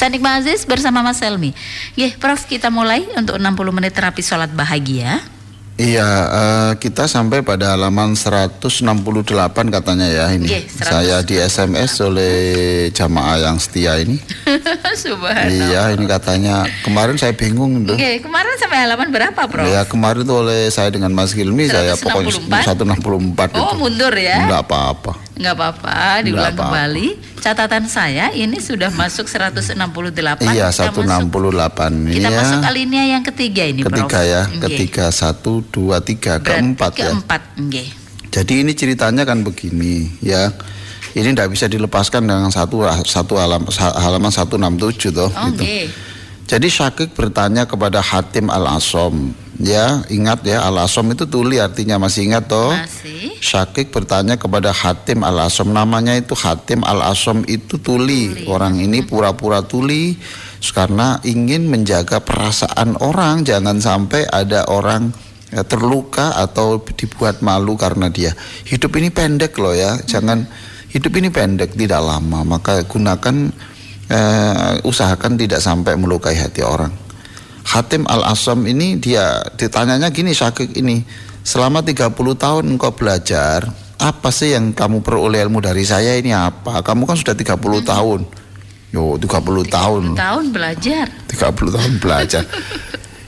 Sanik Aziz bersama Mas Helmi. Nggih, Prof, kita mulai untuk 60 menit terapi sholat bahagia. Iya, kita sampai pada halaman 168 katanya ya ini. Saya di SMS oleh jamaah yang setia ini. Subhanallah. Iya, ini katanya kemarin saya bingung tuh. Kemarin sampai halaman berapa, Prof? Ya, kemarin tuh oleh saya dengan Mas Hilmi 164? Saya pokoknya 164 Oh, mundur ya? Enggak apa-apa. Enggak apa-apa, diulang kembali. Catatan saya ini sudah masuk 168. Iya, 168. Kita masuk alinea yang ketiga ini, Prof. Ketiga ya, ketiga 1, 2, 3, keempat ya. Jadi ini ceritanya kan begini ya. Ini tidak bisa dilepaskan dengan halaman 167 toh. Gitu. Jadi Syakik bertanya kepada Hatim Al-Asom. Ya, ingat ya, Al-Asom itu tuli artinya, masih ingat toh? Masih. Syakik bertanya kepada Hatim Al-Asom, namanya itu Hatim Al-Asom itu tuli. Orang ini pura-pura tuli karena ingin menjaga perasaan orang, jangan sampai ada orang terluka atau dibuat malu karena dia. Hidup ini pendek loh ya, jangan, hidup ini pendek, tidak lama, maka gunakan, usahakan tidak sampai melukai hati orang. Hatim Al-Asom ini dia ditanyanya gini, Syakik ini, selama 30 tahun engkau belajar, apa sih yang kamu peroleh ilmu dari saya ini apa? Kamu kan sudah 30 tahun. Yo, 30 tahun belajar. 30 tahun belajar.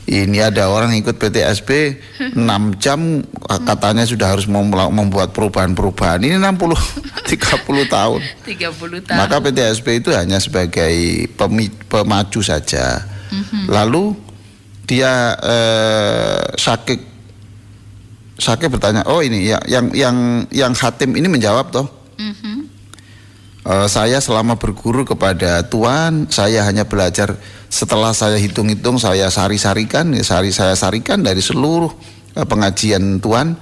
Ini ada orang ikut PTSB 6 jam katanya sudah harus membuat perubahan-perubahan. Ini 30 tahun. 30 tahun. Maka PTSB itu hanya sebagai pemacu saja. Lalu dia Syakik bertanya, oh ini ya, yang Hatim ini menjawab toh. Saya selama berguru kepada Tuan, saya hanya belajar, setelah saya hitung-hitung, saya saya sarikan dari seluruh pengajian Tuan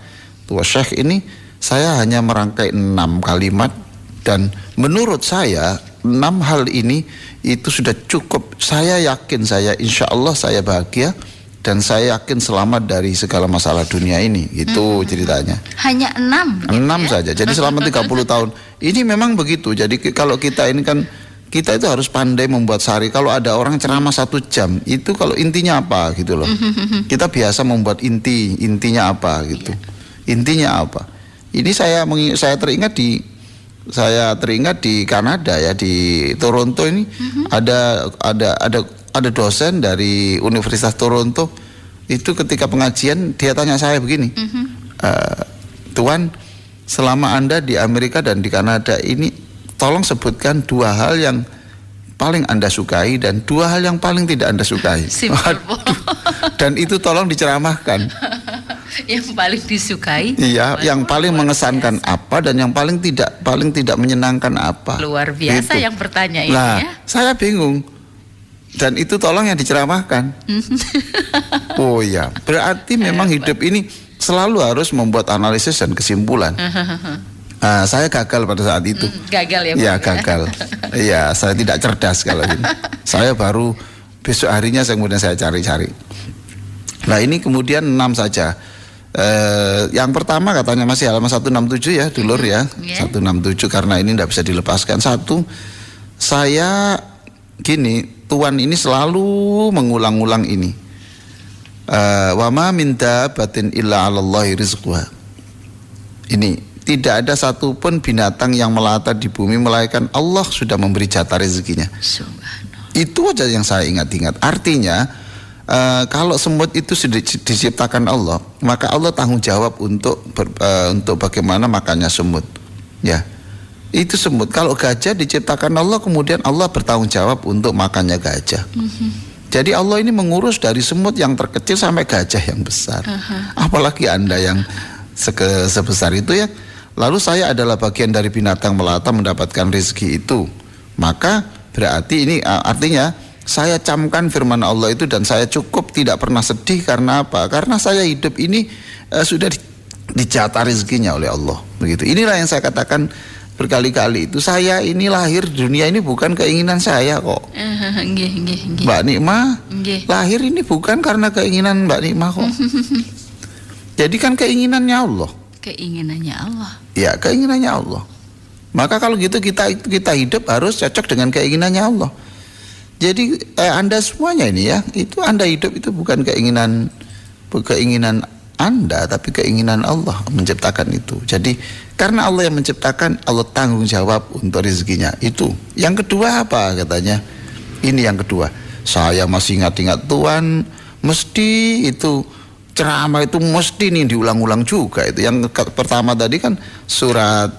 Syekh ini, saya hanya merangkai 6 kalimat, dan menurut saya 6 hal ini itu sudah cukup. Saya yakin, insya Allah saya bahagia, dan saya yakin selamat dari segala masalah dunia ini. Itu ceritanya. Hanya 6 ya? Saja. Jadi selama 30 tahun. Ini memang begitu. Jadi kalau kita ini kan, kita itu harus pandai membuat sari. Kalau ada orang ceramah 1 jam, itu kalau intinya apa gitu loh. Kita biasa membuat intinya apa gitu. Intinya apa. Ini saya teringat di Kanada ya, di Toronto ini ada dosen dari Universitas Toronto itu ketika pengajian dia tanya saya begini, Tuan, selama Anda di Amerika dan di Kanada ini, tolong sebutkan 2 hal yang paling Anda sukai dan 2 hal yang paling tidak Anda sukai. Dan itu tolong diceramahkan. Yang paling disukai, iya, yang paling mengesankan apa, dan yang paling tidak menyenangkan apa. Luar biasa gitu. Yang bertanya ini ya. Saya bingung. Dan itu tolong yang diceramahkan. Oh ya, berarti memang hidup ini selalu harus membuat analisis dan kesimpulan. Saya gagal pada saat itu. Gagal ya? Ya, gagal. Iya, saya tidak cerdas kalau ini. Saya baru besok harinya kemudian saya cari-cari. Nah, ini kemudian 6 saja. Yang pertama katanya masih halaman 167 ya, dulur ya. 167 karena ini tidak bisa dilepaskan. 1, saya gini, Tuan ini selalu mengulang-ulang ini. Wa ma min dabbatin illa 'alallahi rizquha. Ini, tidak ada satupun binatang yang melata di bumi melainkan Allah sudah memberi jatah rezekinya. Itu aja yang saya ingat-ingat. Artinya kalau semut itu sudah diciptakan Allah, maka Allah tanggung jawab untuk bagaimana makannya semut. Ya. Itu semut. Kalau gajah diciptakan Allah, kemudian Allah bertanggung jawab untuk makannya gajah. Jadi Allah ini mengurus dari semut yang terkecil sampai gajah yang besar. Apalagi Anda yang sebesar itu ya. Lalu saya adalah bagian dari binatang melata mendapatkan rezeki itu. Maka berarti ini artinya saya camkan firman Allah itu, dan saya cukup tidak pernah sedih. Karena apa? Karena saya hidup ini sudah dijatah rezekinya oleh Allah. Begitu. Inilah yang saya katakan berkali-kali itu, saya ini lahir dunia ini bukan keinginan saya kok. Mbak Nikmah lahir ini bukan karena keinginan Mbak Nikmah kok. Jadi kan keinginannya Allah. Keinginannya Allah. Ya, keinginannya Allah. Maka kalau gitu kita hidup harus cocok dengan keinginannya Allah. Jadi Anda semuanya ini ya, itu Anda hidup itu bukan keinginan Anda, tapi keinginan Allah menciptakan itu. Jadi karena Allah yang menciptakan, Allah tanggung jawab untuk rezekinya. Itu. Yang kedua apa katanya? Ini yang kedua. Saya masih ingat-ingat Tuhan, mesti itu ceramah itu mesti nih diulang-ulang juga. Itu yang pertama tadi kan surat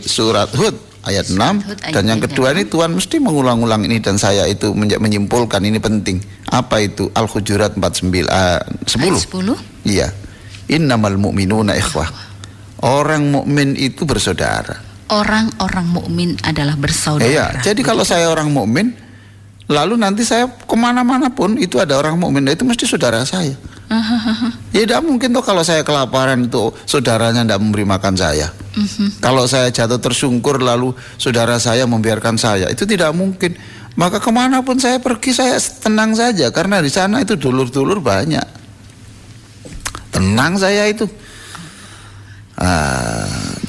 surat Hud ayat 6, dan yang kedua ini Tuhan mesti mengulang-ulang ini, dan saya itu menyimpulkan ini penting. Apa itu? Al-Hujurat 10. Iya. Innamal mu'minuna ikhwah. Orang mukmin itu bersaudara. Orang-orang mukmin adalah bersaudara. Iya. Jadi kalau saya orang mukmin, lalu nanti saya kemana-mana pun itu ada orang mukmin, itu mesti saudara saya. Ya tidak mungkin tuh kalau saya kelaparan itu saudaranya tidak memberi makan saya. Kalau saya jatuh tersungkur lalu saudara saya membiarkan saya, itu tidak mungkin. Maka kemanapun saya pergi saya tenang saja, karena di sana itu dulur-dulur banyak. Tenang saya itu.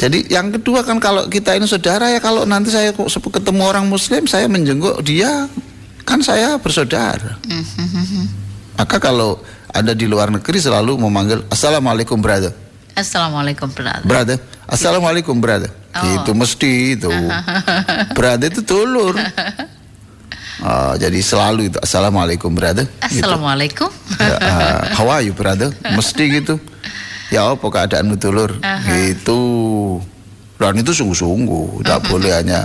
Jadi yang kedua kan kalau kita ini saudara ya, kalau nanti saya ketemu orang Muslim saya menjenguk dia, kan saya bersaudara. Maka kalau ada di luar negeri selalu memanggil Assalamualaikum brother. Assalamualaikum brother. Brother. Assalamualaikum brother. Itu mesti itu. Brother itu dulur. Jadi selalu itu Assalamualaikum brother. Assalamualaikum. Gitu. How are you brother? Mesti gitu. Ya apa keadaanmu dulur? Gitu. Dan itu sungguh-sungguh. Tidak boleh hanya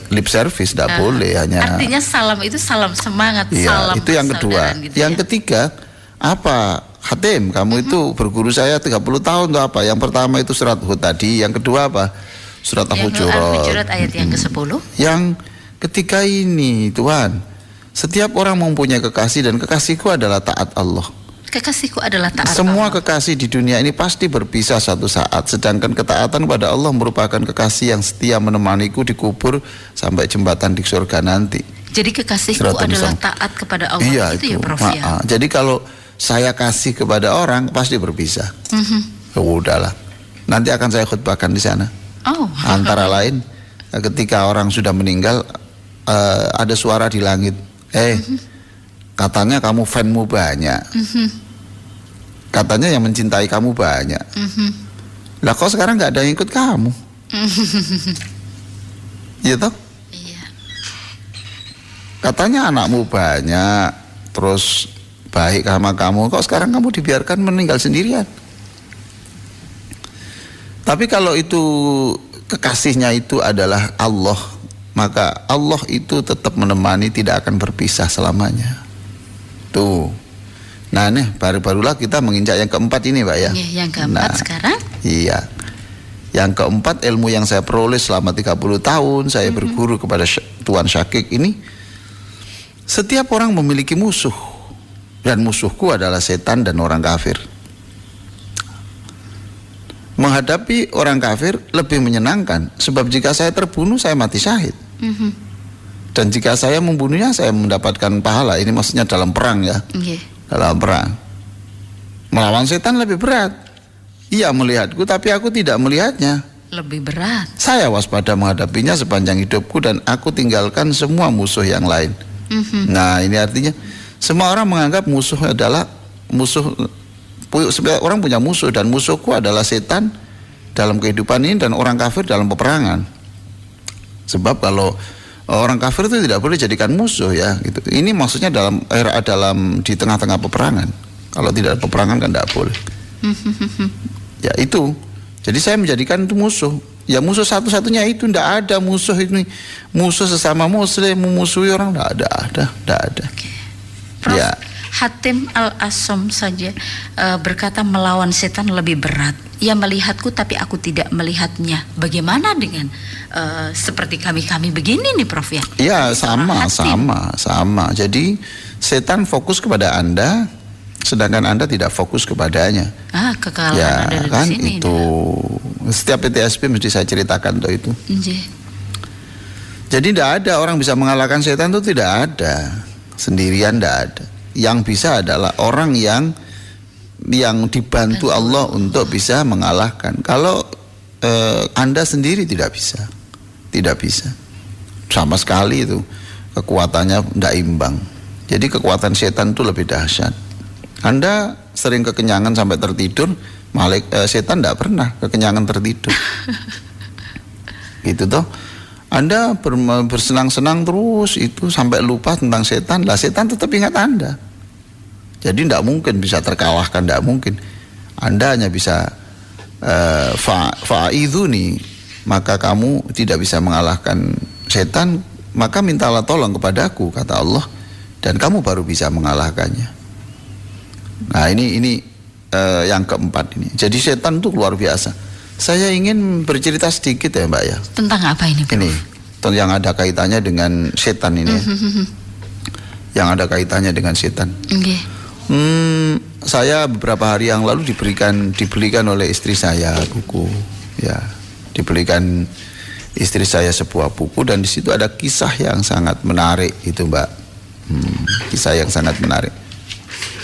lip service, tidak boleh hanya. Artinya salam itu salam semangat, iya, salam itu yang kedua. Gitu yang ketiga apa? Hatim, kamu itu berguru saya 30 tahun tuh apa? Yang pertama itu surat Hud tadi, yang kedua apa? Surat Al-Hujurat ayat yang ke-10. Yang ketiga ini, Tuhan, setiap orang mempunyai kekasih dan kekasihku adalah taat Allah. Kekasihku adalah taat Semua Allah. kekasih di dunia ini pasti berpisah suatu saat, sedangkan ketaatan pada Allah merupakan kekasih yang setia menemaniku di kubur sampai jembatan di surga nanti. Jadi kekasihku adalah taat kepada Allah. Iya, itu ya Prof ya. Jadi kalau saya kasih kepada orang pasti berpisah. Udahlah. Nanti akan saya khutbahkan di sana. Antara lain ketika orang sudah meninggal, ada suara di langit. Katanya kamu fanmu banyak. Katanya yang mencintai kamu banyak. Lah kok sekarang nggak ada yang ikut kamu? Iya toh? Iya. Katanya anakmu banyak, terus baik sama kamu. Kok sekarang kamu dibiarkan meninggal sendirian? Tapi kalau itu kekasihnya itu adalah Allah, maka Allah itu tetap menemani, tidak akan berpisah selamanya. Tuh. Nah nih baru-barulah kita menginjak yang keempat ini Pak ya. Yang keempat sekarang? Iya. Yang keempat, ilmu yang saya peroleh selama 30 tahun saya berguru kepada Tuan Syakik ini. Setiap orang memiliki musuh, dan musuhku adalah setan dan orang kafir. Menghadapi orang kafir lebih menyenangkan, sebab jika saya terbunuh saya mati syahid. Dan jika saya membunuhnya saya mendapatkan pahala. Ini maksudnya dalam perang ya. Dalam perang. Melawan setan lebih berat. Ia melihatku tapi aku tidak melihatnya. Lebih berat. Saya waspada menghadapinya sepanjang hidupku, dan aku tinggalkan semua musuh yang lain. Nah ini artinya semua orang menganggap musuh adalah musuh. Orang punya musuh, dan musuhku adalah setan dalam kehidupan ini dan orang kafir dalam peperangan. Sebab kalau orang kafir itu tidak boleh jadikan musuh ya gitu. Ini maksudnya dalam di tengah-tengah peperangan. Kalau tidak ada peperangan kan tidak boleh. Ya itu. Jadi saya menjadikan itu musuh. Ya musuh satu-satunya itu, tidak ada musuh ini. Musuh sesama muslim memusuhi orang, tidak ada. Prof, ya. Hatim Al-Asom saja berkata melawan setan lebih berat. Ia melihatku tapi aku tidak melihatnya. Bagaimana dengan seperti kami begini nih Prof ya? Iya sama. Jadi setan fokus kepada Anda, sedangkan Anda tidak fokus kepadanya. Kekalahan ya, ada di kan sini. Itu setiap PTSP mesti saya ceritakan tuh itu. Jadi tidak ada orang bisa mengalahkan setan, itu tidak ada. Sendirian tidak ada. Yang bisa adalah orang yang dibantu Allah untuk bisa mengalahkan. Kalau Anda sendiri tidak bisa sama sekali itu. kekuatannya tidak imbang. Jadi kekuatan setan itu lebih dahsyat. Anda sering kekenyangan sampai tertidur, setan tidak pernah kekenyangan tertidur. Gitu toh. Anda bersenang-senang terus itu sampai lupa tentang setan, lah setan tetap ingat Anda. Jadi tidak mungkin bisa terkalahkan, tidak mungkin. Anda hanya bisa fa'idhuni, maka kamu tidak bisa mengalahkan setan, maka mintalah tolong kepadaku, kata Allah, dan kamu baru bisa mengalahkannya. Nah ini yang keempat ini. Jadi setan itu luar biasa. Saya ingin bercerita sedikit ya Mbak ya. Tentang apa ini? Ini yang ada kaitannya dengan setan ini. Yang ada kaitannya dengan setan. Okay. Saya beberapa hari yang lalu dibelikan oleh istri saya buku, ya, dibelikan istri saya sebuah buku dan di situ ada kisah yang sangat menarik itu Mbak, kisah yang sangat menarik.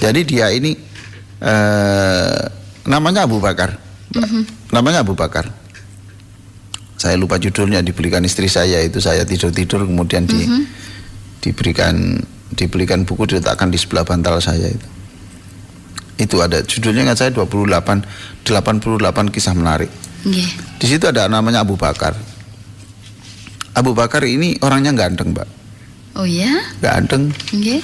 Jadi dia ini namanya Abu Bakar, namanya Abu Bakar. Saya lupa judulnya, dibelikan istri saya itu, saya tidur kemudian dibelikan buku diletakkan di sebelah bantal saya itu. Itu ada judulnya nggak saya 88 kisah menarik. Yeah. Di situ ada namanya Abu Bakar. Abu Bakar ini orangnya ganteng, Mbak. Oh ya? Ganteng. Yeah.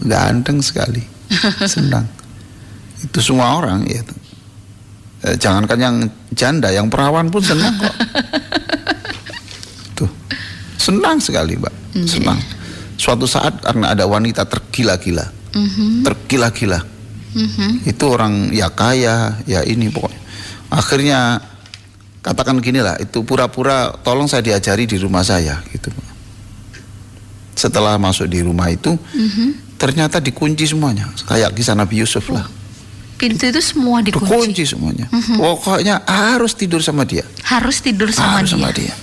Ganteng sekali. Senang. Itu semua orang ya. Jangankan yang janda, yang perawan pun senang kok. Tuh. Senang sekali, Mbak. Yeah. Senang. Suatu saat karena ada wanita tergila-gila. Tergila-gila. Itu orang ya kaya, ya ini pokoknya. Akhirnya katakan gini lah, itu pura-pura tolong saya diajari di rumah saya gitu. Setelah masuk di rumah itu, ternyata dikunci semuanya, kayak kisah Nabi Yusuf lah. Pintu itu semua dikunci. Dikunci semuanya. Pokoknya harus tidur sama dia. Harus tidur sama dia.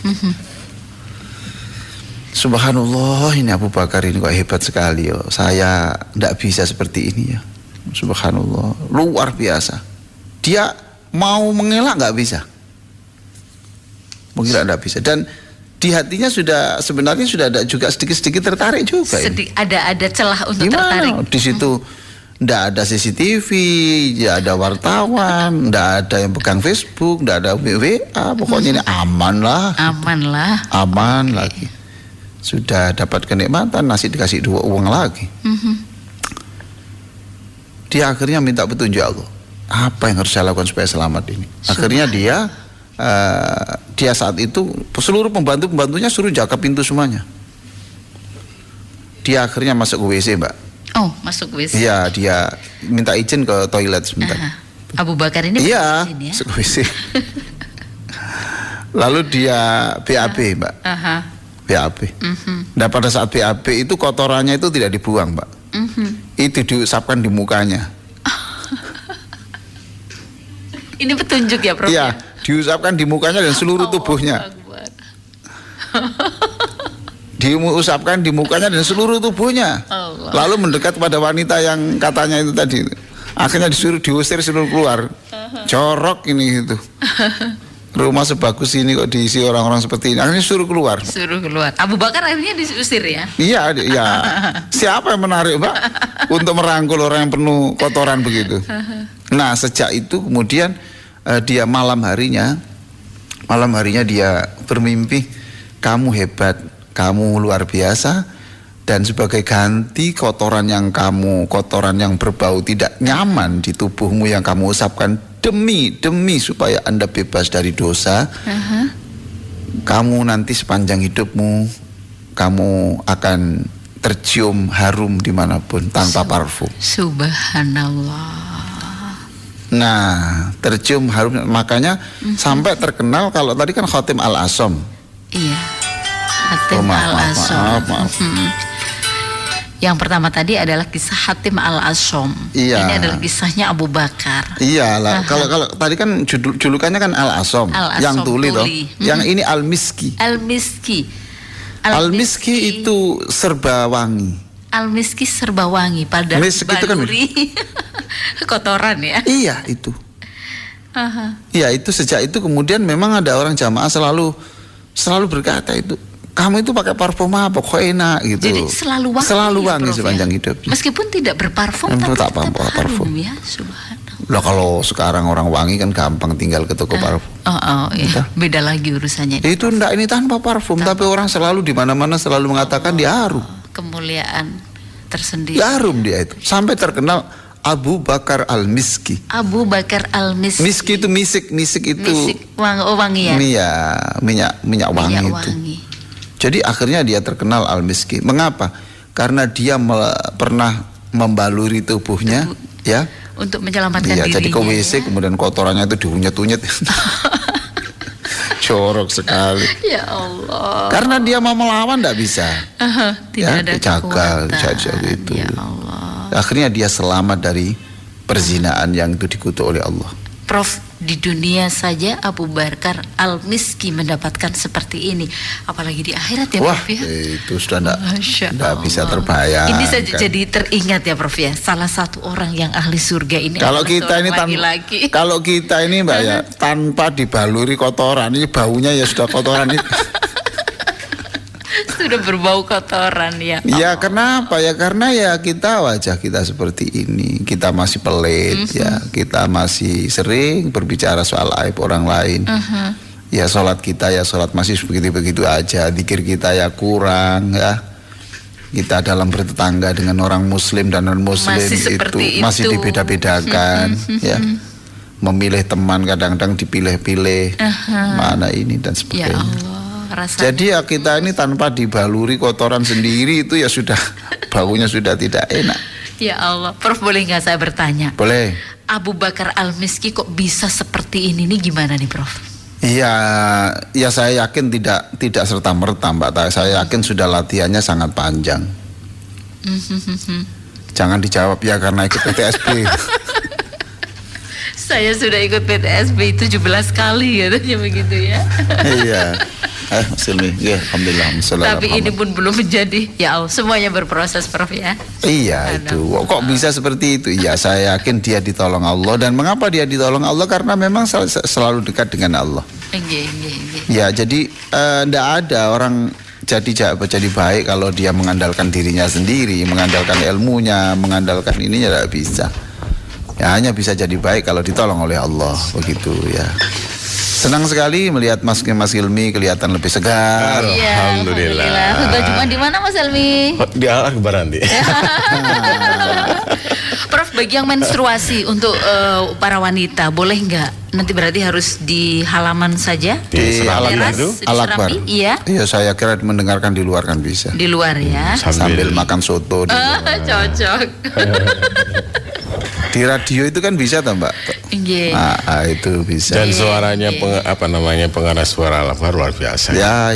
Subhanallah, ini Abu Bakar ini kok hebat sekali yo. Saya tidak bisa seperti ini ya. Subhanallah, luar biasa. Dia mau mengelak nggak bisa. Mengelak nggak bisa. Dan di hatinya sebenarnya sudah ada juga sedikit-sedikit tertarik juga. Ada celah untuk gimana? Tertarik. Di situ ndak ada CCTV, ya ada wartawan, ndak ada yang pegang Facebook, ndak ada WA. Pokoknya ini aman lah. Aman lagi. Sudah dapat kenikmatan, nasi dikasih 2 uang lagi. Dia akhirnya minta petunjuk Allah. Apa yang harus saya lakukan supaya selamat ini? Akhirnya dia saat itu seluruh pembantunya suruh jaga pintu semuanya. Dia akhirnya masuk ke WC, Mbak. Oh, masuk ke WC. Iya, dia minta izin ke toilet sebentar. Abu Bakar ini iya, izin ya? masuk ke WC. Lalu dia BAB, Mbak. BAB. Nah pada saat BAB itu kotorannya itu tidak dibuang, Mbak. Itu diusapkan di mukanya. Ini petunjuk ya, Prof? Iya, diusapkan di mukanya dan seluruh tubuhnya. Diusapkan di mukanya dan seluruh tubuhnya. Lalu mendekat pada wanita yang katanya itu tadi. Akhirnya disuruh diusir, suruh keluar. Corok ini itu. Rumah sebagus ini kok diisi orang-orang seperti ini. Akhirnya suruh keluar. Abu Bakar akhirnya diusir ya? Iya. Siapa yang menarik, Mbak, untuk merangkul orang yang penuh kotoran begitu? Nah, sejak itu kemudian dia malam harinya dia bermimpi, kamu hebat, kamu luar biasa, dan sebagai ganti kotoran yang berbau tidak nyaman di tubuhmu yang kamu usapkan demi supaya Anda bebas dari dosa, kamu nanti sepanjang hidupmu kamu akan tercium harum dimanapun tanpa parfum. Subhanallah. Nah, tercium harum, makanya sampai terkenal. Kalau tadi kan Khatim Al-Asom. Iya, Khatim Al-Asom. Maaf. Yang pertama tadi adalah kisah Hatim Al-Asom. Iya. Ini adalah kisahnya Abu Bakar. Iya lah. Kalau tadi kan julukannya kan Al-Asom, yang tuli toh. Yang ini Al-Miski. Al-Miski itu serba wangi. Al-Miski serba wangi, pada baluri kotoran ya. Iya itu. Iya itu, sejak itu kemudian memang ada orang jamaah selalu berkata itu, kamu itu pakai parfum apa kok enak gitu. Jadi selalu wangi. Selalu ya, wangi Prof, sepanjang ya? hidup. Meskipun tidak berparfum tapi tak tetap parfum. harum ya, subhanallah. Lah kalau sekarang orang wangi kan gampang, tinggal ke toko parfum. Iya. Beda lagi urusannya. Itu enggak, ini tanpa parfum, tapi orang selalu di mana-mana selalu mengatakan dia harum. Kemuliaan tersendiri. Dia harum dia itu. Sampai terkenal Abu Bakar Al-Miski. Abu Bakar Al-Miski. Miski itu misik itu. Misik wangi ya. Minyak wangi itu. Wangi. Jadi akhirnya dia terkenal Al-Miski. Mengapa? Karena dia pernah membaluri tubuhnya, ya. Untuk menyelamatkan dirinya. Jadi ke WC ya? Kemudian kotorannya itu diunyet-unyet. Corok sekali. Ya Allah. Karena dia mau melawan tidak bisa. Tidak ada dijaga gitu. Ya Allah. Akhirnya dia selamat dari perzinaan yang itu dikutuk oleh Allah. Prof, di dunia saja Abu Bakar Al-Miski mendapatkan seperti ini, apalagi di akhirat ya, Wah, Prof ya. Itu sudah tidak bisa terbayang. Ini saja jadi teringat ya, Prof ya. Salah satu orang yang ahli surga ini. Kalau kita ini laki-laki. Kalau kita ini Mbak ya, tanpa dibaluri kotoran, ini baunya ya sudah kotoran itu. Sudah berbau kotoran ya. Ya kenapa ya? Karena ya kita wajah kita seperti ini, kita masih pelit ya, kita masih sering berbicara soal aib orang lain. Ya sholat kita ya sholat masih begitu-begitu aja, zikir kita ya kurang ya. Kita dalam bertetangga dengan orang muslim dan non muslim itu masih dibeda-bedakan ya. Memilih teman kadang-kadang dipilih-pilih, mana ini dan sebagainya. Ya Allah. Rasanya. Jadi ya kita ini tanpa dibaluri kotoran sendiri itu ya sudah baunya sudah tidak enak. Ya Allah, Prof boleh nggak saya bertanya? Boleh. Abu Bakar Al-Miski kok bisa seperti ini nih, gimana nih Prof? Iya, ya saya yakin tidak serta merta Mbak. Saya yakin sudah latihannya sangat panjang. Jangan dijawab ya karena ikut PTSB. Saya sudah ikut PTSB 17 kali katanya begitu ya. Iya. Silmi, ya, alhamdulillah. Tapi ini pun belum menjadi. Ya Allah, semuanya berproses, Prof ya. Iya itu. Kok bisa seperti itu? Ya saya yakin dia ditolong Allah. Dan mengapa dia ditolong Allah? Karena memang selalu dekat dengan Allah. Ya jadi tidak ada orang jadi baik kalau dia mengandalkan dirinya sendiri, mengandalkan ilmunya, mengandalkan ininya tidak bisa. Ya hanya bisa jadi baik kalau ditolong oleh Allah, begitu ya. Senang sekali melihat Mas Hilmi kelihatan lebih segar. Ya, Alhamdulillah. Khutbah Jumat di mana Mas Hilmi? Di Al-Akbar nanti. Prof, bagi yang menstruasi untuk para wanita boleh nggak? Nanti berarti harus di halaman saja? Di Al-Akbar. Iya. Iya, saya kira mendengarkan di luar kan bisa. Di luar ya. Sambil makan soto. Cocok. Di radio itu kan bisa toh Mbak? Iya. Itu bisa. Dan suaranya pengarah suara Al-Akbar luar biasa. Ya.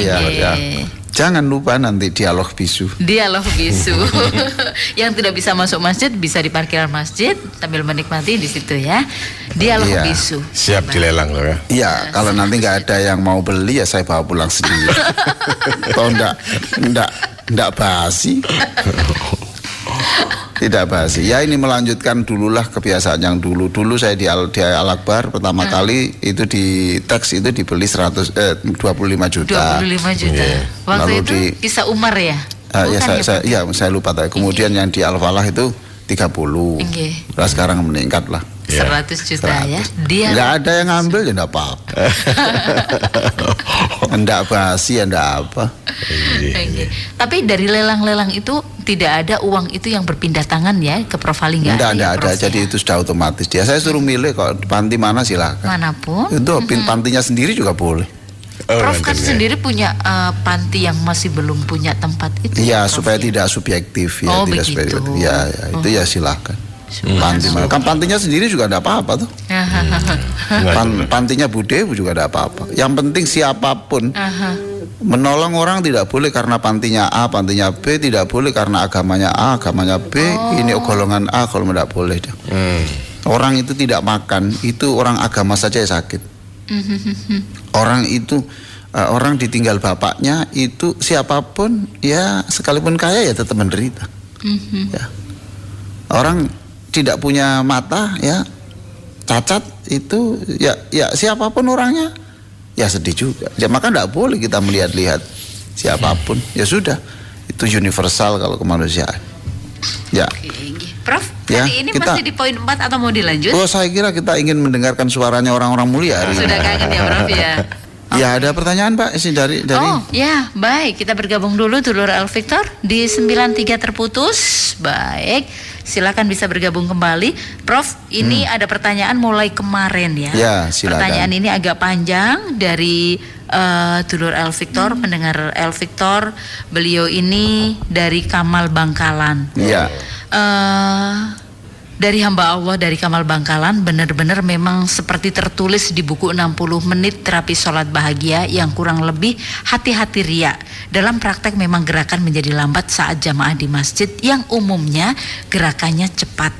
Jangan lupa nanti dialog bisu. Dialog bisu. Yang tidak bisa masuk masjid bisa di parkiran masjid sambil menikmati di situ ya. Dialog bisu. Siap dilelang loh ya. Iya, kalau nanti nggak ada yang mau beli ya saya bawa pulang sendiri. Toh enggak basi. Tidak basi. Ya ini melanjutkan dululah kebiasaan yang dulu saya di Al-Akbar pertama kali itu di teks itu dibeli 25 juta. 25 juta. Waktu Lalu itu kisah Umar ya? Saya lupa tadi. Kemudian yang di Al-Falah itu 30. Nah, sekarang meningkat lah. 100 juta 100. Ya. Dia nggak ada yang ngambil ya enggak apa-apa. Enggak basi ya enggak apa. Tapi dari lelang-lelang itu tidak ada uang itu yang berpindah tangan ya ke Prof Ali nggak ada. Enggak ada. Jadi itu sudah otomatis dia. Saya suruh milih kok panti mana silakan. Manapun. Itu pantinya sendiri juga boleh. Prof kan sendiri punya panti yang masih belum punya tempat itu. Iya, supaya tidak subjektif ya. Tidak subjektif. Ya, itu ya silakan. Panti kan pantinya sendiri juga ada apa-apa tuh. Pantinya Bude juga ada apa-apa. Yang penting siapapun menolong orang tidak boleh karena pantinya A, pantinya B, tidak boleh karena agamanya A, agamanya B. Ini golongan A, kalau tidak boleh. Orang itu tidak makan, itu orang agama saja yang sakit. Orang itu orang ditinggal bapaknya itu siapapun ya sekalipun kaya ya tetap menderita. Ya. Orang tidak punya mata ya cacat itu ya siapapun orangnya ya sedih juga. Ya maka tidak boleh kita melihat-lihat siapapun. Ya sudah, itu universal kalau kemanusiaan. Ya. Oke, Prof, Ya, hari ini kita- masih di poin 4 atau mau dilanjut? Oh, saya kira kita ingin mendengarkan suaranya orang-orang mulia hari ini. Sudah kangen ya Prof ya? Ya, ada pertanyaan Pak sih dari Oh ya, baik, kita bergabung dulu dulur Al Victor di 93 terputus. Baik, silakan bisa bergabung kembali. Prof, ini ada pertanyaan mulai kemarin ya. Ya, silakan. Pertanyaan ini agak panjang dari dulur El Victor, pendengar El Victor. Beliau ini dari Kamal Bangkalan. Ya. Dari hamba Allah dari Kamal Bangkalan, benar-benar memang seperti tertulis di buku 60 menit terapi sholat bahagia yang kurang lebih hati-hati ria. Dalam praktek memang gerakan menjadi lambat saat jamaah di masjid yang umumnya gerakannya cepat.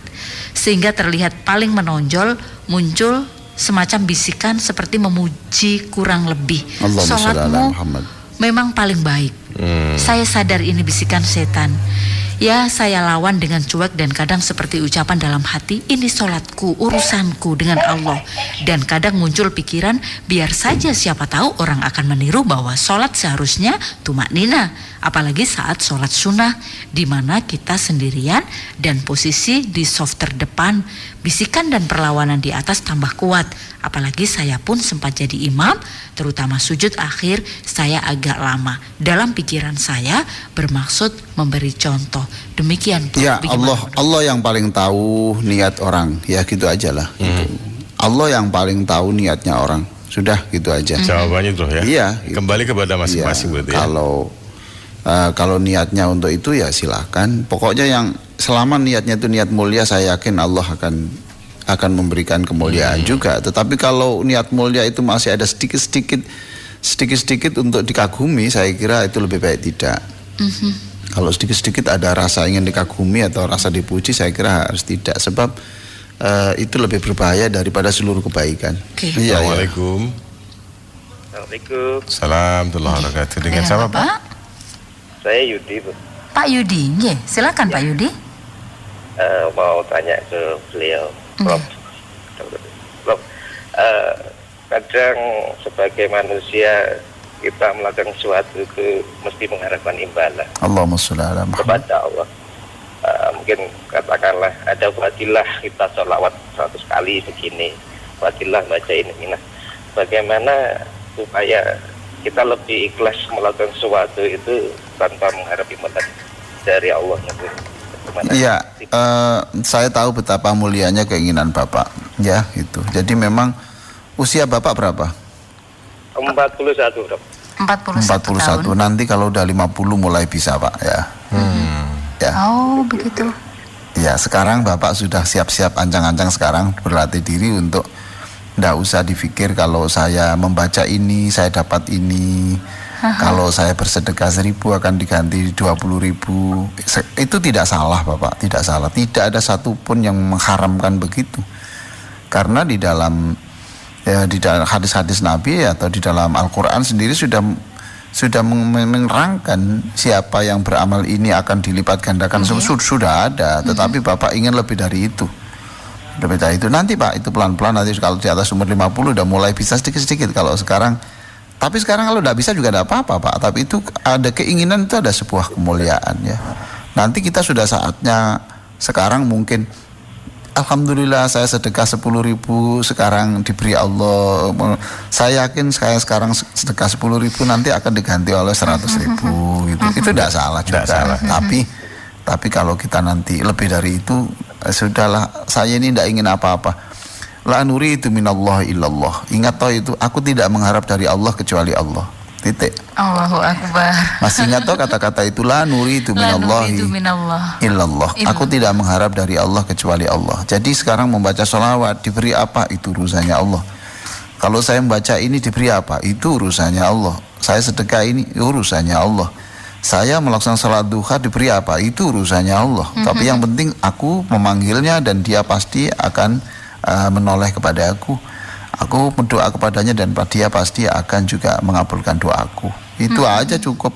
Sehingga terlihat paling menonjol muncul semacam bisikan seperti memuji kurang lebih. Allahumma sholli ala Sholatmu Muhammad. memang paling baik. Saya sadar ini bisikan setan. Ya, saya lawan dengan cuek dan kadang seperti ucapan dalam hati, ini sholatku, urusanku dengan Allah. Dan kadang muncul pikiran, biar saja siapa tahu orang akan meniru bahwa sholat seharusnya tumak nina. Apalagi saat sholat sunnah, di mana kita sendirian dan posisi di soft terdepan, bisikan dan perlawanan di atas tambah kuat. Apalagi saya pun sempat jadi imam, terutama sujud akhir saya agak lama. Dalam pikiran saya bermaksud memberi contoh. Demikian Prof. Ya, Bagaimana? Allah yang paling tahu niat orang. Ya gitu aja lah. Gitu. Allah yang paling tahu niatnya orang. Sudah gitu aja. Jawabannya itu ya. Iya, gitu. Kembali kepada masing-masing Iya, berarti ya. kalau niatnya untuk itu ya silakan. Pokoknya yang selama niatnya itu niat mulia, saya yakin Allah akan memberikan kemuliaan juga. Tetapi kalau niat mulia itu masih ada sedikit-sedikit untuk dikagumi, saya kira itu lebih baik tidak. Kalau sedikit-sedikit ada rasa ingin dikagumi atau rasa dipuji, saya kira harus tidak. Sebab itu lebih berbahaya daripada seluruh kebaikan. Oke. Iya, iya. Assalamualaikum. Assalamualaikum, Salam warahmatullahi wabarakatuh. Dengan siapa Pak? saya Yudi, Bu. Pak Yudi, nggih, silakan Pak Yudi. Mau tanya ke beliau, Prof. Prof, kadang sebagai manusia kita melakukan sesuatu itu mesti mengharapkan imbalan Allahumma sholli ala Muhammad. kepada Allah. Mungkin katakanlah ada fadilah kita sholawat 100 kali begini, fadilah baca ini. Nah, bagaimana supaya kita lebih ikhlas melakukan sesuatu itu tanpa mengharap imbalan dari Allah? Bagaimana? Iya, saya tahu betapa mulianya keinginan Bapak. Ya, itu. Jadi memang usia Bapak berapa? 41, Prof. 41 tahun. Nanti kalau udah 50 mulai bisa, Pak, ya. Ya. Oh, begitu. Ya, sekarang Bapak sudah siap-siap ancang-ancang sekarang berlatih diri untuk nggak usah dipikir kalau saya membaca ini saya dapat ini. Kalau saya bersedekah 1.000 akan diganti 20.000. Itu tidak salah, Bapak, tidak salah. Tidak ada satupun yang mengharamkan begitu. Karena di dalam hadis-hadis Nabi atau di dalam Al-Quran sendiri sudah menerangkan siapa yang beramal ini akan dilipat gandakan. Sudah ada, tetapi Bapak ingin lebih dari itu. Lebih dari itu nanti Pak, itu pelan-pelan, nanti kalau di atas umur 50 udah mulai bisa sedikit-sedikit. Kalau sekarang, tapi sekarang kalau tidak bisa juga tidak apa-apa Pak. Tapi itu ada keinginan, itu ada sebuah kemuliaan ya. Nanti kita sudah saatnya sekarang mungkin alhamdulillah saya sedekah 10.000 sekarang diberi Allah. Saya yakin saya sekarang sedekah 10.000 nanti akan diganti oleh 100.000 gitu. Itu tidak salah juga. Tapi kalau kita nanti lebih dari itu, sudahlah, saya ini tidak ingin apa-apa. La nuridu minallah illallah. Ingat toh itu, aku tidak mengharap dari Allah kecuali Allah. Titik. Allahu Akbar. Masih ingat toh kata-kata itu, la nuridu minallahi illallah. Aku tidak mengharap dari Allah kecuali Allah. Jadi sekarang membaca sholawat diberi apa, itu urusannya Allah. Kalau saya membaca ini diberi apa, itu urusannya Allah. Saya sedekah ini, urusannya Allah. Saya melaksanakan salat duha diberi apa, itu urusannya Allah. Tapi yang penting aku memanggilnya dan dia pasti akan menoleh kepada aku. Aku berdoa kepadanya dan dia pasti akan juga mengabulkan doaku. Itu aja cukup.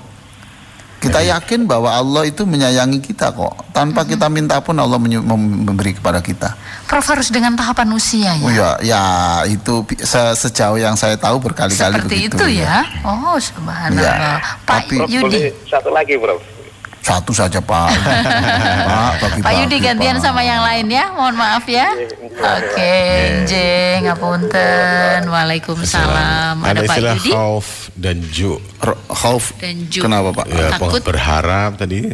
Kita yakin bahwa Allah itu menyayangi kita kok. Tanpa kita minta pun Allah memberi kepada kita. Prof, harus dengan tahapan usia ya? Oh ya itu sejauh yang saya tahu berkali-kali seperti begitu. itu ya? Oh, subhanallah. Pak Tapi- Yudi. Satu lagi, Bro. Satu saja Pak. Pak, Pak Yudi gantian sama yang lain ya, mohon maaf ya. Oke, nje, ngapunten. Waalaikumsalam. Ada Ada Pak istilah Yudi khauf dan ju. Khauf. dan Ju. Kenapa Pak? Ya, Takut. berharap tadi.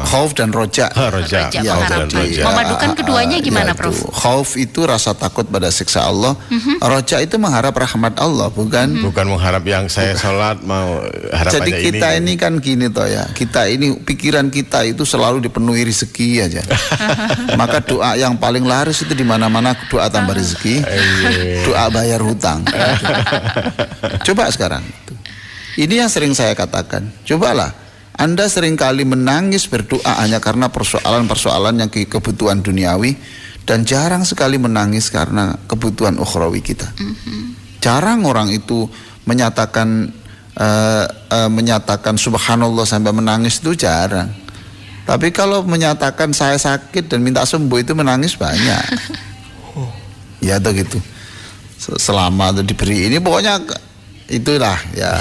Khauf dan roja. Roja. Roja, Khauf dan pengharapan. roja. Memadukan keduanya gimana, Prof? Khauf itu rasa takut pada siksa Allah. Roja itu mengharap rahmat Allah, bukan? Bukan mengharap yang saya sholat mau harapannya Jadi kita ini kan gini toh ya, kita ini pikiran kita itu selalu dipenuhi rezeki aja. Maka doa yang paling laris itu di mana-mana doa tambah rezeki, doa bayar hutang. Coba sekarang. Ini yang sering saya katakan. Cobalah, Anda seringkali menangis berdoa hanya karena persoalan-persoalan yang kebutuhan duniawi dan jarang sekali menangis karena kebutuhan ukhrawi kita. Jarang orang itu menyatakan subhanallah sampai menangis, itu jarang. Tapi kalau menyatakan saya sakit dan minta sembuh itu menangis banyak. Ya tuh gitu. Selama diberi ini pokoknya itulah ya.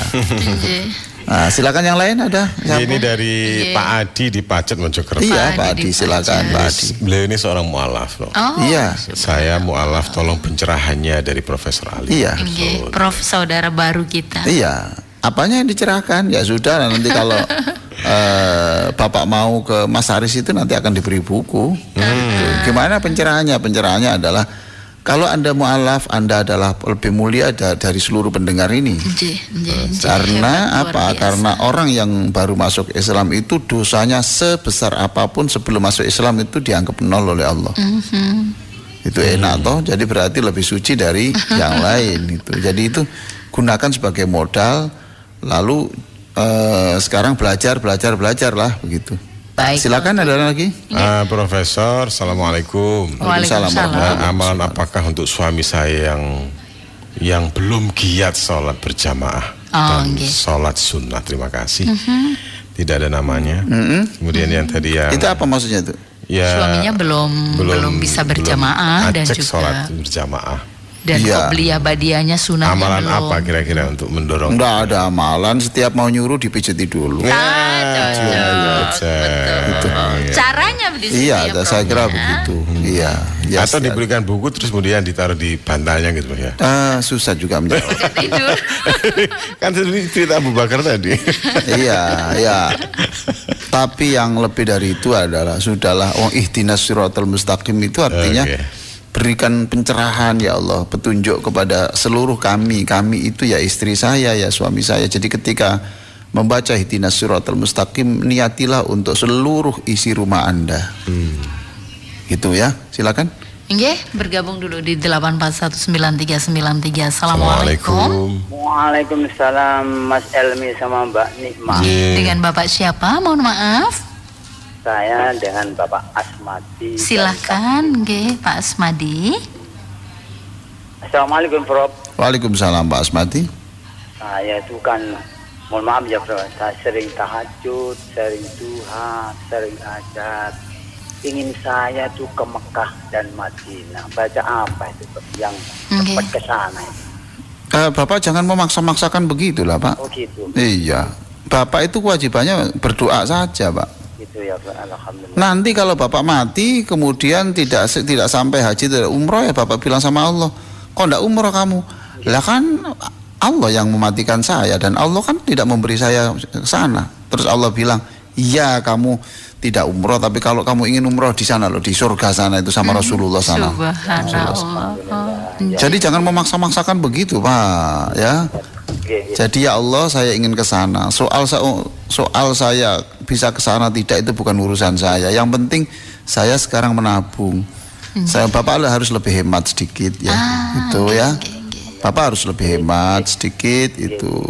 Nah, silakan yang lain ada. Ini dari Pak Adi di Pacet Mojokerto. Iya Pak Pak Adi Adi, di silakan Pacet. Pak Adi. Beliau ini seorang mu'alaf loh. Oh, Iya, Saya mu'alaf, tolong pencerahannya dari Profesor Ali. iya, nggih, Prof, saudara baru kita. iya. Apanya yang dicerahkan? Ya sudah, nanti kalau Bapak mau ke Mas Haris itu nanti akan diberi buku. Gimana pencerahannya? Pencerahannya adalah kalau Anda mu'alaf, Anda adalah lebih mulia dari seluruh pendengar ini. Karena apa? Karena orang yang baru masuk Islam itu dosanya sebesar apapun sebelum masuk Islam itu dianggap nol oleh Allah. Itu enak toh, jadi berarti lebih suci dari yang lain itu. Jadi itu gunakan sebagai modal, lalu sekarang belajar lah begitu. Baik. Silakan ada lagi. Profesor, Assalamualaikum. Waalaikumsalam. Amalan apakah untuk suami saya yang belum giat sholat berjamaah dan nggih. sholat sunnah, terima kasih. Tidak ada namanya. Kemudian yang tadi yang Itu apa maksudnya itu? ya, Suaminya belum bisa berjamaah dan acek juga sholat berjamaah. dan Iya. qobliyah badiahnya sunahnya Amalan belum. apa kira-kira untuk mendorong? Enggak ada amalan, setiap mau nyuruh dipijeti dulu. Betul. Caranya di sini Iya, ya, Prof, saya kira ya. begitu. Iya. Ya, Atau diberikan buku terus kemudian ditaruh di bantalnya gitu ya. susah juga menjawab. Tidur. Kan tadi cerita Abu Bakar tadi. Iya, ya. Tapi yang lebih dari itu adalah sudahlah, ihdinas siratal mustaqim itu artinya Oke. berikan pencerahan ya Allah, petunjuk kepada seluruh kami itu ya istri saya, ya suami saya. Jadi ketika membaca ihdinas siratal mustaqim, niatilah untuk seluruh isi rumah Anda. Gitu ya, silakan. Nggih, bergabung dulu di 8419393. Assalamualaikum. Waalaikumsalam Mas Elmi sama Mbak Nikma. Dengan Bapak siapa? Mohon maaf. Saya dengan Bapak Asmadi. Silakan, nggih, Pak Asmadi. Assalamualaikum Prof. Waalaikumsalam Pak Asmadi. Saya itu kan, mohon maaf ya Prof, saya sering tahajud, sering duha, sering hajat. Ingin saya tuh ke Mekah dan Madinah. Baca apa itu Prof, yang Nggih. cepat ke sana itu? Bapak jangan memaksa-maksakan begitulah Pak. Oh gitu. Iya, Bapak itu kewajibannya berdoa saja Pak. Gitu ya Prof, alhamdulillah. Nanti kalau Bapak mati kemudian tidak sampai haji, tidak umroh, ya Bapak bilang sama Allah, kok enggak umroh kamu? Lah kan Allah yang mematikan saya dan Allah kan tidak memberi saya ke sana. Terus Allah bilang, iya kamu tidak umroh, tapi kalau kamu ingin umroh di sana loh, di surga sana itu sama Rasulullah sana. Subhanallah. Jadi jangan memaksa-maksakan begitu Pak ya. Jadi ya Allah saya ingin ke sana. Soal saya bisa ke sana tidak itu bukan urusan saya. Yang penting saya sekarang menabung. Bapak harus lebih hemat sedikit ya. Itu ya. Bapak harus lebih hemat sedikit itu.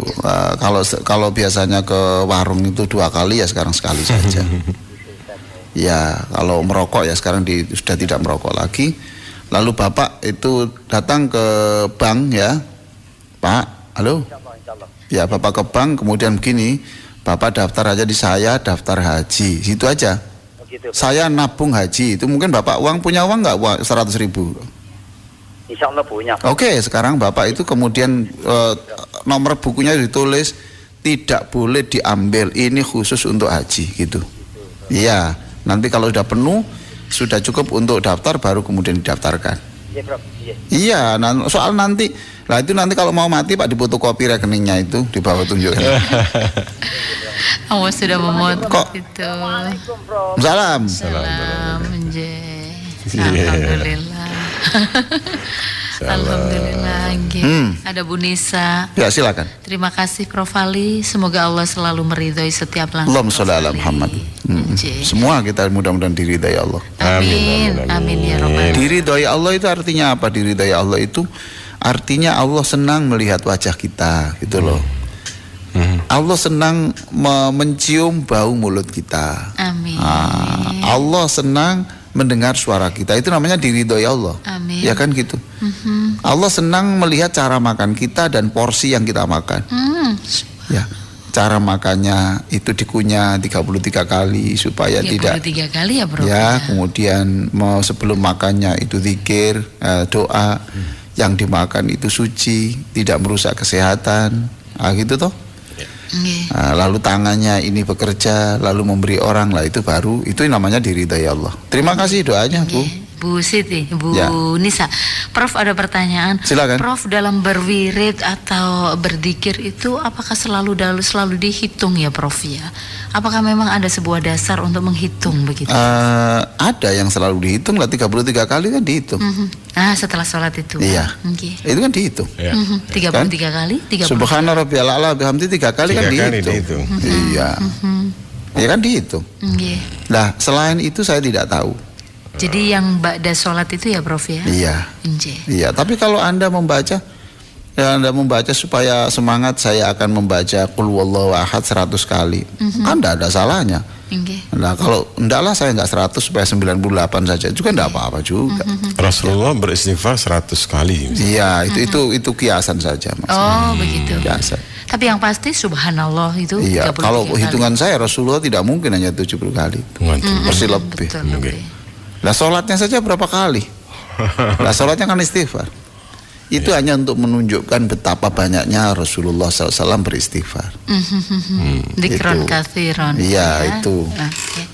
Kalau biasanya ke warung itu 2 kali ya sekarang sekali saja. Ya, kalau merokok ya sekarang sudah tidak merokok lagi. Lalu Bapak itu datang ke bank ya. Pak, halo? Ya Bapak ke bank kemudian begini, Bapak daftar aja di saya, daftar haji, situ aja. Begitu. Saya nabung haji, itu mungkin Bapak punya uang nggak 100.000? Insya Allah punya. Oke, sekarang Bapak itu kemudian nomor bukunya ditulis tidak boleh diambil, ini khusus untuk haji gitu. Iya, nanti kalau sudah penuh, sudah cukup untuk daftar baru kemudian didaftarkan. Iya, Prof. Iya. Iya, soal nanti, lah itu nanti kalau mau mati Pak difotokopi rekeningnya itu dibawa tunjukkan. Awas sudah memotong Kok? itu. Assalamualaikum, Prof. Salam. Salam, Nje. Iya. Alhamdulillah. Alhamdulillah, nggih. Ada Bu Nisa. Ya silakan. Terima kasih Prof Ali. Semoga Allah selalu meridhoi setiap langkah. Allahumma Prof. sholli ala Ali. Muhammad. Nje. Semua kita mudah-mudahan diridai Allah. Amin. Amin ya Rabbal. Diridai Allah itu artinya apa? Diridai Allah itu artinya Allah senang melihat wajah kita, gitu loh. Allah senang mencium bau mulut kita. Amin. Allah senang mendengar suara kita. Itu namanya diridhoi Allah. Amin. Ya kan gitu. Allah senang melihat cara makan kita dan porsi yang kita makan. Ya. Cara makannya itu dikunyah 33 kali supaya 33 tidak kali ya Bro. ya, kemudian mau sebelum makannya itu zikir, doa, yang dimakan itu suci, tidak merusak kesehatan. Gitu toh. Nggih. Lalu tangannya ini bekerja, lalu memberi orang, lah itu baru, itu namanya diridhai Allah. Terima kasih doanya, Bu. Nggih. Bu Siti, Bu Ya. Nisa. Prof ada pertanyaan. Silakan. Prof dalam berwirid atau berzikir itu apakah selalu dihitung ya Prof ya? Apakah memang ada sebuah dasar untuk menghitung begitu? Ada yang selalu dihitung lah, 33 kali kan dihitung. Setelah sholat itu. Iya. Nggih. Itu kan dihitung. Ya. 33 kali, 30. Subhana rabbiyal a'la bihamdi 3 kali kan 3 kali dihitung. dihitung. Iya. Ya kan dihitung. Nggih. Nah, selain itu saya tidak tahu. Jadi yang ba'da sholat itu ya Prof ya? Iya. Nggih. Iya, tapi kalau Anda membaca, ya Anda membaca supaya semangat, saya akan membaca Qul huwallahu ahad 100 kali. Kan tidak ada salahnya. Nggih. Nah, kalau enggaklah saya enggak 100 supaya 98 saja. Juga enggak apa-apa juga. Rasulullah beristighfar 100 kali. Iya, itu kiasan saja, Mas. Oh, begitu. Kiasan. Tapi yang pasti subhanallah itu Iya, 33 kalau kali. hitungan saya Rasulullah tidak mungkin hanya 70 kali. Pasti lebih. Betul, Oke. lebih. Lah sholatnya saja berapa kali? Lah sholatnya kan istighfar. Itu hanya untuk menunjukkan betapa banyaknya Rasulullah SAW beristighfar. Dikron Itu. kathiron. Iya, Ya. itu. Oke.